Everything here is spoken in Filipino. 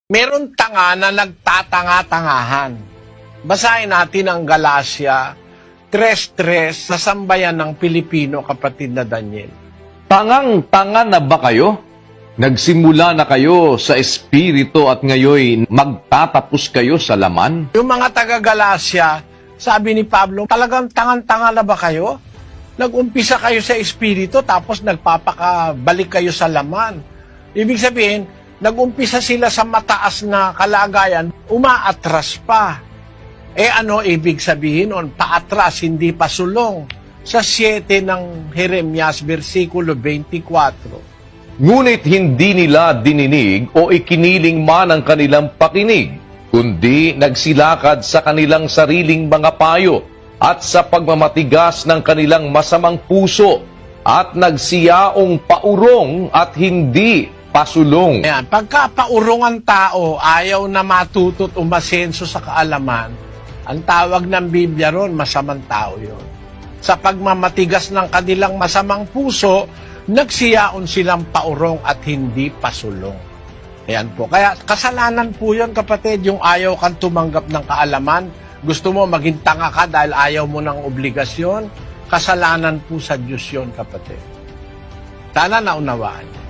Meron tanga na nagtatanga-tangahan. Basahin natin ang Galatia 3:3 sa sambayan ng Pilipino, kapatid na Daniel. Tangang-tanga na ba kayo? Nagsimula na kayo sa espiritu at ngayon magtatapos kayo sa laman? Yung mga taga-Galatia, sabi ni Pablo, talagang tangang-tanga na ba kayo? Nag-umpisa kayo sa espiritu tapos nagpapakabalik kayo sa laman. Ibig sabihin, nag-umpisa sila sa mataas na kalagayan, umaatras pa. Ano ibig sabihin nun? Paatras, hindi pa sulong. Sa 7 ng Jeremias, versikulo 24. Ngunit hindi nila dininig o ikiniling man ang kanilang pakinig, kundi nagsilakad sa kanilang sariling mga payo at sa pagmamatigas ng kanilang masamang puso at nagsiyaong paurong at hindi pasulong. Ayan, pagka paurong ang tao, ayaw na matutot o masenso sa kaalaman, ang tawag ng Biblia ron, masamang tao yon. Sa pagmamatigas ng kanilang masamang puso, nagsiyaon silang paurong at hindi pasulong. Ayan po. Kaya kasalanan po yun, kapatid, yung ayaw kang tumanggap ng kaalaman. Gusto mo maging tanga ka dahil ayaw mo ng obligasyon. Kasalanan po sa Diyos yun, kapatid. Sana naunawaan.